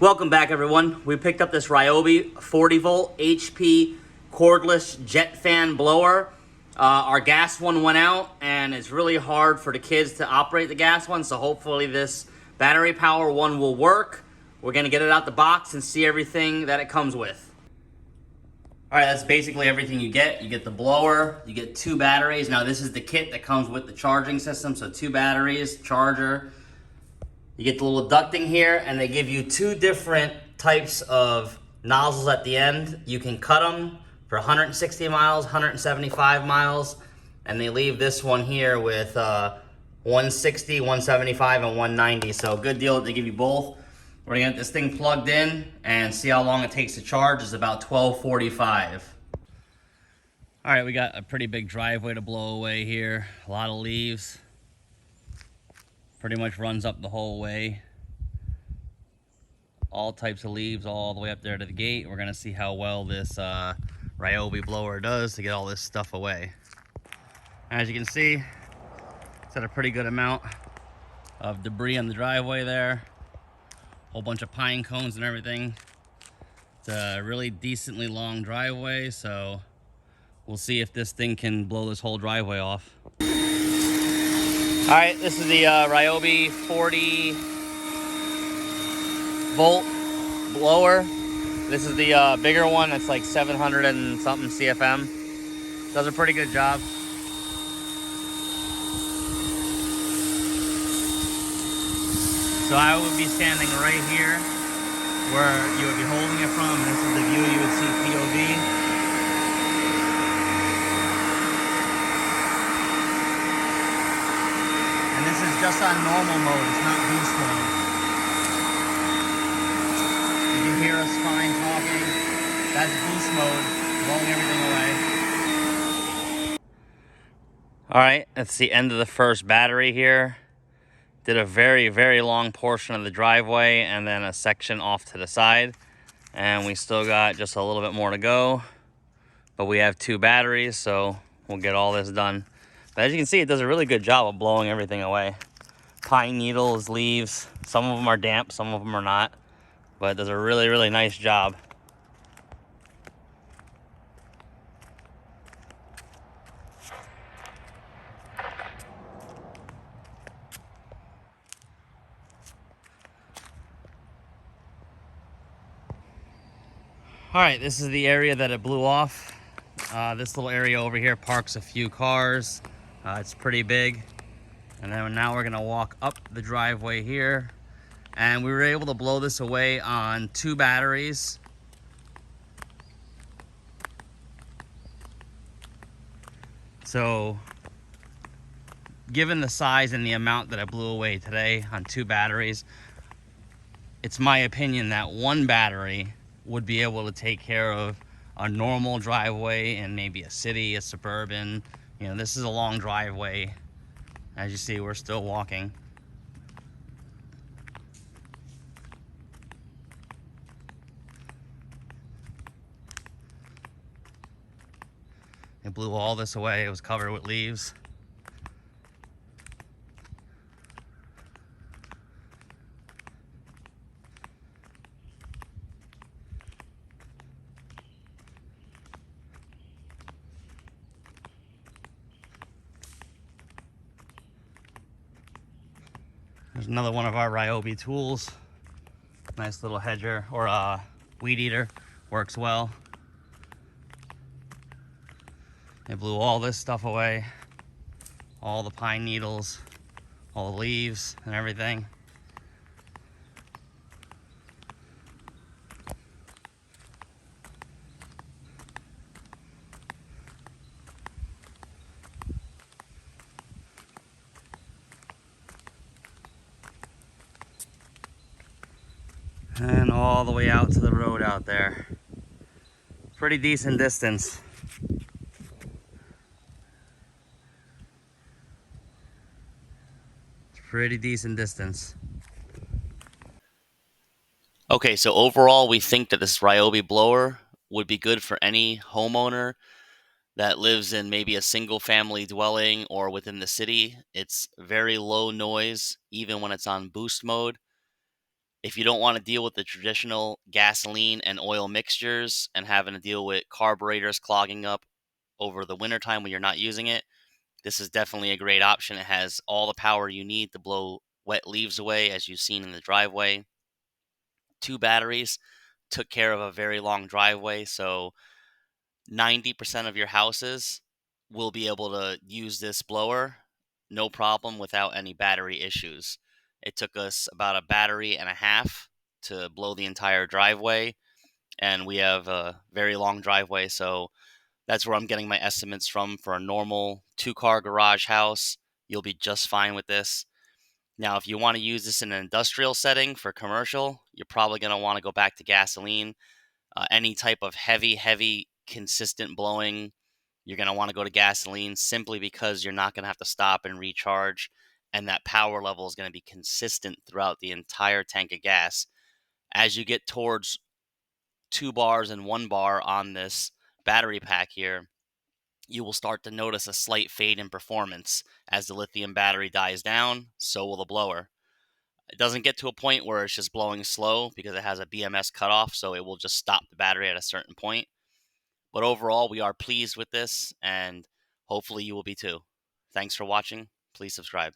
Welcome back, everyone. We picked up this Ryobi 40V HP cordless jet fan blower. Our gas one went out, and it's really hard for the kids to operate the gas one, so hopefully this battery power one will work. We're going to get it out the box and see everything that it comes with. All right, that's basically everything you get. You get the blower, you get 2 batteries. Now this is the kit that comes with the charging system, so 2 batteries, charger. You get the little ducting here, and they give you 2 different types of nozzles at the end. You can cut them for 160 miles, 175 miles, and they leave this one here with 160, 175, and 190. So good deal that they give you both. We're gonna get this thing plugged in and see how long it takes to charge. It's about 12:45. All right, we got a pretty big driveway to blow away here. A lot of leaves. Pretty much runs up the whole way. All types of leaves all the way up there to the gate. We're gonna see how well this Ryobi blower does to get all this stuff away. As you can see, it's at a pretty good amount of debris on the driveway there. Whole bunch of pine cones and everything. It's a really decently long driveway, so we'll see if this thing can blow this whole driveway off. All right, this is the Ryobi 40V blower. This is the bigger one. It's like 700 and something CFM. Does a pretty good job. So I would be standing right here where you would be holding it from. This is the view you would see POV. And this is just on normal mode, it's not boost mode. You can hear us fine talking. That's boost mode, blowing everything away. All right, that's the end of the first battery here. Did a very, very long portion of the driveway and then a section off to the side. And we still got just a little bit more to go. But we have 2 batteries, so we'll get all this done. But as you can see, it does a really good job of blowing everything away. Pine needles, leaves, some of them are damp, some of them are not. But it does a really, really nice job. All right, this is the area that it blew off. This little area over here parks a few cars. It's pretty big. And then now we're gonna walk up the driveway here. And we were able to blow this away on 2 batteries. So, given the size and the amount that I blew away today on 2 batteries, it's my opinion that 1 battery would be able to take care of a normal driveway in maybe a city, a suburban. You know, this is a long driveway. As you see, we're still walking. It blew all this away. It was covered with leaves. There's another one of our Ryobi tools. Nice little hedger or weed eater. Works well. It blew all this stuff away. All the pine needles, all the leaves and everything. And all the way out to the road out there. Pretty decent distance. Pretty decent distance. Okay, so overall we think that this Ryobi blower would be good for any homeowner that lives in maybe a single family dwelling or within the city. It's very low noise, even when it's on boost mode. If you don't want to deal with the traditional gasoline and oil mixtures and having to deal with carburetors clogging up over the wintertime when you're not using it, this is definitely a great option. It has all the power you need to blow wet leaves away, as you've seen in the driveway. 2 batteries took care of a very long driveway, so 90% of your houses will be able to use this blower no problem without any battery issues. It took us about a battery and a half to blow the entire driveway, and we have a very long driveway, so that's where I'm getting my estimates from. For a normal 2-car garage house, you'll be just fine with this. Now, if you want to use this in an industrial setting for commercial, you're probably going to want to go back to gasoline. Any type of heavy, consistent blowing, you're going to want to go to gasoline, simply because you're not going to have to stop and recharge, and that power level is going to be consistent throughout the entire tank of gas. As you get towards 2 bars and 1 bar on this battery pack here, you will start to notice a slight fade in performance. As the lithium battery dies down, so will the blower. It doesn't get to a point where it's just blowing slow because it has a BMS cutoff, so it will just stop the battery at a certain point. But overall, we are pleased with this, and hopefully you will be too. Thanks for watching. Please subscribe.